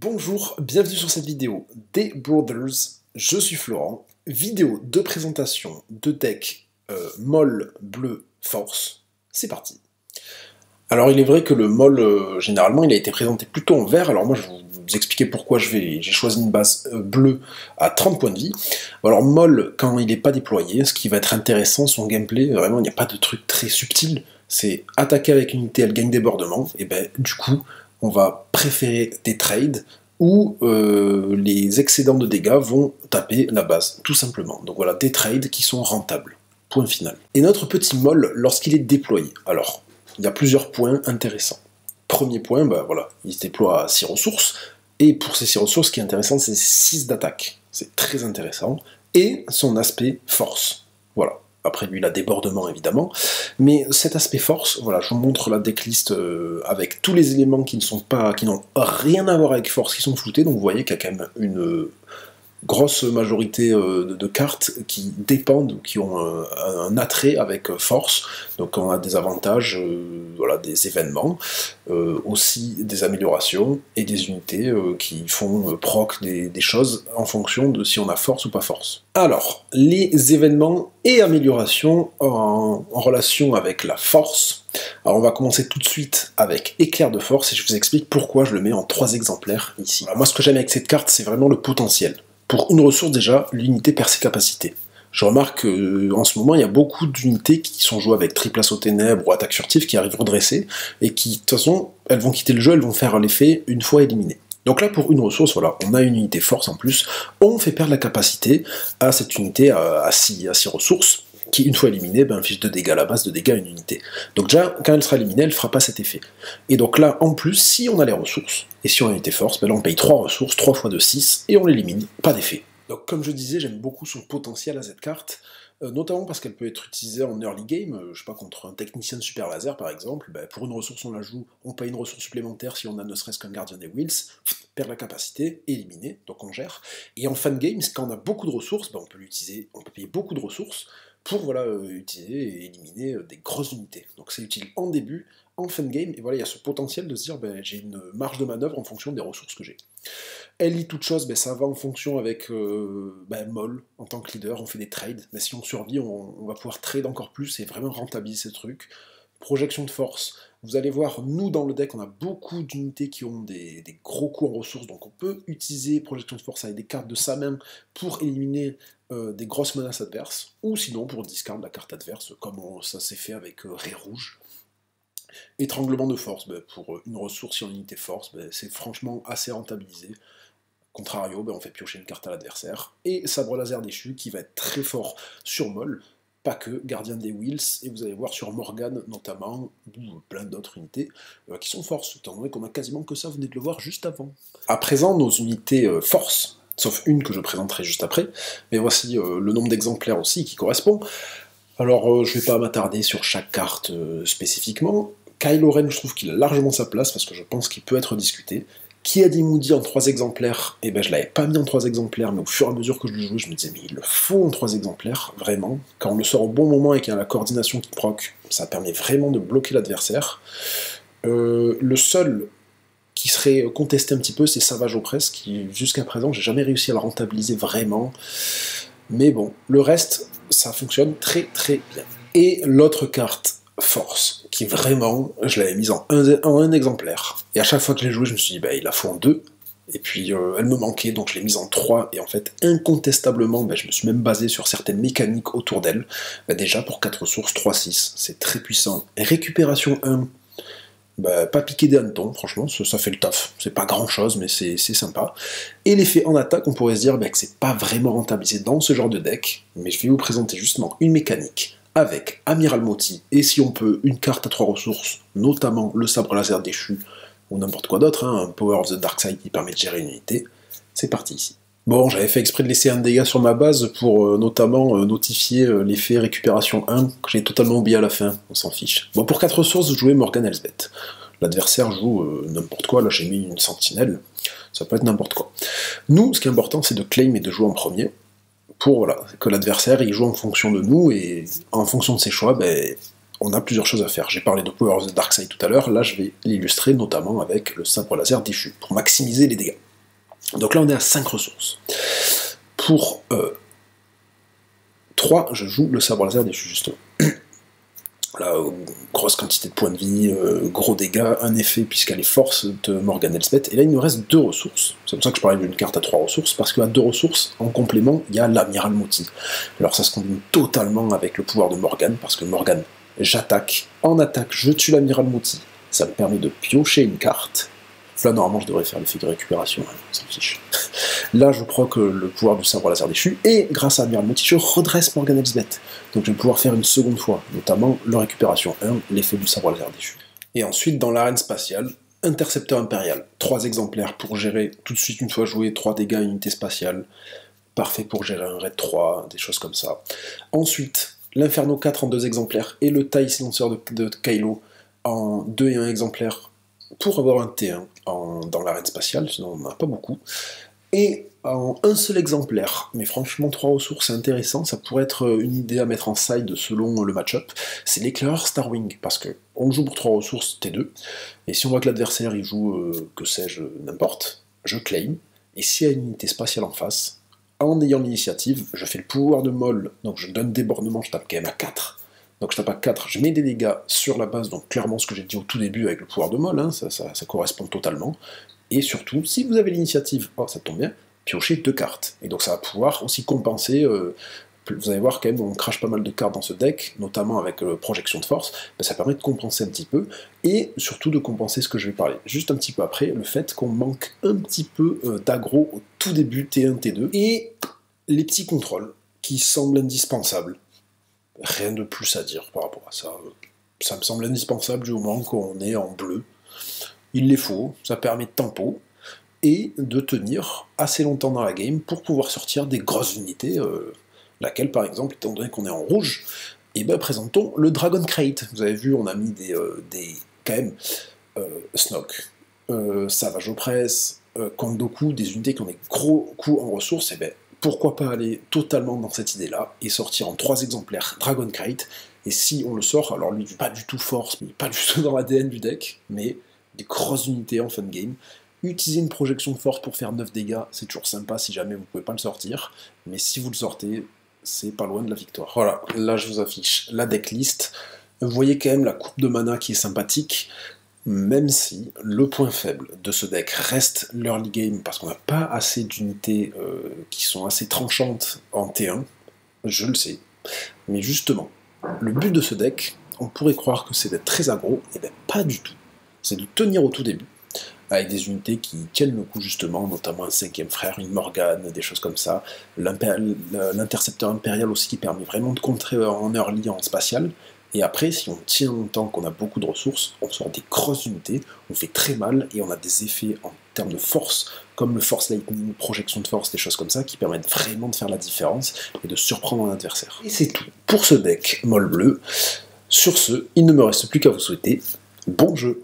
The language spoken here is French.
Bonjour, bienvenue sur cette vidéo des Brothers, je suis Florent, vidéo de présentation de deck Moll Bleu Force, c'est parti. Alors il est vrai que le Moll, généralement, il a été présenté plutôt en vert, alors moi je vais vous expliquer pourquoi j'ai choisi une base bleue à 30 points de vie. Alors Moll, quand il n'est pas déployé, ce qui va être intéressant, son gameplay, vraiment il n'y a pas de truc très subtil, c'est attaquer avec une unité, elle gagne débordement, et ben du coup, on va préférer des trades où les excédents de dégâts vont taper la base, tout simplement. Donc voilà, des trades qui sont rentables. Point final. Et notre petit Moll, lorsqu'il est déployé, alors, il y a plusieurs points intéressants. Premier point, ben voilà, il se déploie à 6 ressources, et pour ces 6 ressources, ce qui est intéressant, c'est 6 d'attaque. C'est très intéressant. Et son aspect force. Voilà. Après lui, il a débordement évidemment, mais cet aspect force, voilà, je vous montre la decklist avec tous les éléments qui n'ont rien à voir avec force, qui sont floutés, donc vous voyez qu'il y a quand même une grosse majorité de cartes qui dépendent, qui ont un attrait avec force, donc on a des avantages, voilà, des événements, aussi des améliorations et des unités qui font proc des choses en fonction de si on a force ou pas force. Alors, les événements et améliorations en relation avec la force. Alors on va commencer tout de suite avec Éclair de Force et je vous explique pourquoi je le mets en 3 exemplaires ici. Alors, moi ce que j'aime avec cette carte, c'est vraiment le potentiel. Pour une ressource déjà, l'unité perd ses capacités. Je remarque qu'en ce moment, il y a beaucoup d'unités qui sont jouées avec triple assaut ténèbres ou attaque furtive qui arrivent redressées, et qui, de toute façon, elles vont quitter le jeu, elles vont faire l'effet une fois éliminées. Donc là, pour une ressource, voilà, on a une unité force en plus, on fait perdre la capacité à cette unité à 6 ressources, qui, une fois éliminée, inflige 2 dégâts à la base, 2 dégâts à une unité. Donc déjà, quand elle sera éliminée, elle ne fera pas cet effet. Et donc là, en plus, si on a les ressources, et si on a unité force, là on paye 3 ressources, 3 fois de 6, et on l'élimine, pas d'effet. Donc comme je disais, j'aime beaucoup son potentiel à cette carte, notamment parce qu'elle peut être utilisée en early game, je sais pas, contre un technicien de super laser par exemple, pour une ressource on la joue, on paye une ressource supplémentaire si on a ne serait-ce qu'un gardien des Wills, perd la capacité, éliminé, donc on gère. Et en fan game, quand on a beaucoup de ressources, on peut l'utiliser, on peut payer beaucoup de ressources, pour voilà, utiliser et éliminer des grosses unités. Donc c'est utile en début, en fin de game, et voilà, il y a ce potentiel de se dire, j'ai une marge de manœuvre en fonction des ressources que j'ai. Elle lit toute chose, ça va en fonction avec Moll, en tant que leader, on fait des trades, mais si on survit, on va pouvoir trade encore plus et vraiment rentabiliser ce truc. Projection de force, vous allez voir, nous dans le deck, on a beaucoup d'unités qui ont des gros coups en ressources, donc on peut utiliser projection de force avec des cartes de sa main pour éliminer des grosses menaces adverses, ou sinon pour discard la carte adverse, comme ça s'est fait avec Ré Rouge. Étranglement de force, pour une ressource en unité force, c'est franchement assez rentabilisé. Contrario, on fait piocher une carte à l'adversaire. Et Sabre Laser Déchu, qui va être très fort sur Moll, pas que, Gardien des Wills, et vous allez voir sur Morgane notamment, ou plein d'autres unités, qui sont force, étant donné qu'on a quasiment que ça, vous venez de le voir juste avant. À présent, nos unités force, sauf une que je présenterai juste après, mais voici le nombre d'exemplaires aussi qui correspond. Alors, je vais pas m'attarder sur chaque carte spécifiquement. Kylo Ren, je trouve qu'il a largement sa place, parce que je pense qu'il peut être discuté. Qui a dit Moody en 3 exemplaires? Eh ben je l'avais pas mis en 3 exemplaires, mais au fur et à mesure que je le jouais, je me disais, mais il le faut en 3 exemplaires, vraiment. Quand on le sort au bon moment et qu'il y a la coordination qui proc, ça permet vraiment de bloquer l'adversaire. Le seul qui serait contesté un petit peu, c'est Savage Opress, qui jusqu'à présent, j'ai jamais réussi à le rentabiliser vraiment. Mais bon, le reste, ça fonctionne très très bien. Et l'autre carte, Force, qui vraiment, je l'avais mise en un exemplaire. Et à chaque fois que je l'ai joué, je me suis dit, il la faut en 2. Et puis elle me manquait, donc je l'ai mise en 3. Et en fait, incontestablement, je me suis même basé sur certaines mécaniques autour d'elle. Déjà, pour 4 ressources, 3-6, c'est très puissant. Et récupération 1, pas piquer des hannetons, franchement, ça fait le taf. C'est pas grand chose, mais c'est sympa. Et l'effet en attaque, on pourrait se dire que c'est pas vraiment rentabilisé dans ce genre de deck, mais je vais vous présenter justement une mécanique avec Amiral Moti, et si on peut, une carte à 3 ressources, notamment le Sabre Laser Déchu, ou n'importe quoi d'autre, un Power of the Dark Side qui permet de gérer une unité. C'est parti ici. Bon, j'avais fait exprès de laisser un dégât sur ma base pour notamment notifier l'effet récupération 1, que j'ai totalement oublié à la fin, on s'en fiche. Bon, pour 4 ressources, je jouais Morgan Elsbeth. L'adversaire joue n'importe quoi, là j'ai mis une sentinelle, ça peut être n'importe quoi. Nous, ce qui est important, c'est de claim et de jouer en premier, pour voilà, que l'adversaire il joue en fonction de nous, et en fonction de ses choix, on a plusieurs choses à faire. J'ai parlé de Power of the Dark Side tout à l'heure, là je vais l'illustrer notamment avec le Sabre Laser Déchu, pour maximiser les dégâts. Donc là on est à 5 ressources. Pour 3, je joue le sabre laser déchu justement. Là, grosse quantité de points de vie, gros dégâts, un effet puisqu'elle est force de Morgan Elsbeth, et là il nous reste 2 ressources. C'est pour ça que je parlais d'une carte à 3 ressources, parce qu'à 2 ressources, en complément, il y a l'Amiral Moti. Alors ça se combine totalement avec le pouvoir de Morgan, parce que Morgan, j'attaque, en attaque, je tue l'Amiral Moti, ça me permet de piocher une carte. Là, normalement, je devrais faire l'effet de récupération, hein, on s'en fiche. Là, je proc le pouvoir du sabre laser déchu, et grâce à Amiral Moti, je redresse Morgan Elsbeth. Donc je vais pouvoir faire une seconde fois, notamment le récupération 1, l'effet du sabre laser déchu. Et ensuite, dans l'arène spatiale, Intercepteur Impérial. 3 exemplaires pour gérer tout de suite, une fois joué, 3 dégâts à unité spatiale. Parfait pour gérer un raid 3, des choses comme ça. Ensuite, l'Inferno 4 en 2 exemplaires, et le taille silenceur de Kylo en 2 et 1 exemplaires, pour avoir un T1 dans l'arène spatiale, sinon on n'en a pas beaucoup, et en un seul exemplaire, mais franchement 3 ressources c'est intéressant, ça pourrait être une idée à mettre en side selon le match-up, c'est l'éclaireur Starwing, parce que on joue pour 3 ressources T2, et si on voit que l'adversaire il joue, que sais-je, n'importe, je claim, et s'il y a une unité spatiale en face, en ayant l'initiative, je fais le pouvoir de Moll, donc je donne débordement, je tape quand même à 4, donc je tape à 4, je mets des dégâts sur la base, donc clairement ce que j'ai dit au tout début avec le pouvoir de Moll, hein, ça correspond totalement. Et surtout, si vous avez l'initiative, oh ça tombe bien, piochez 2 cartes. Et donc ça va pouvoir aussi compenser, vous allez voir quand même, on crache pas mal de cartes dans ce deck, notamment avec projection de force, ben, ça permet de compenser un petit peu, et surtout de compenser ce que je vais parler juste un petit peu après, le fait qu'on manque un petit peu d'aggro au tout début, T1, T2, et les petits contrôles qui semblent indispensables. Rien de plus à dire par rapport à ça. Ça me semble indispensable du moment qu'on est en bleu. Il les faut, ça permet de tempo, et de tenir assez longtemps dans la game pour pouvoir sortir des grosses unités, laquelle par exemple, étant donné qu'on est en rouge, et ben présentons le Dragon Crate. Vous avez vu, on a mis des quand même, Snoke, Savage Opress, Kondoku, des unités qui ont des gros coups en ressources, et ben pourquoi pas aller totalement dans cette idée-là, et sortir en 3 exemplaires Dragon Crate, et si on le sort, alors lui, pas du tout force, pas du tout dans l'ADN du deck, mais des grosses unités en fin de game. Utiliser une projection de force pour faire 9 dégâts, c'est toujours sympa si jamais vous pouvez pas le sortir, mais si vous le sortez, c'est pas loin de la victoire. Voilà, là je vous affiche la decklist. Vous voyez quand même la courbe de mana qui est sympathique, même si le point faible de ce deck reste l'early game, parce qu'on n'a pas assez d'unités qui sont assez tranchantes en T1, je le sais, mais justement, le but de ce deck, on pourrait croire que c'est d'être très aggro, et bien pas du tout. C'est de tenir au tout début, avec des unités qui tiennent le coup justement, notamment un 5e frère, une Morgane, des choses comme ça, l'intercepteur impérial aussi qui permet vraiment de contrer en early, en spatial, et après, si on tient longtemps, qu'on a beaucoup de ressources, on sort des grosses unités, on fait très mal, et on a des effets en termes de force, comme le Force Lightning, projection de force, des choses comme ça, qui permettent vraiment de faire la différence, et de surprendre un adversaire. Et c'est tout pour ce deck Moll bleu. Sur ce, il ne me reste plus qu'à vous souhaiter bon jeu.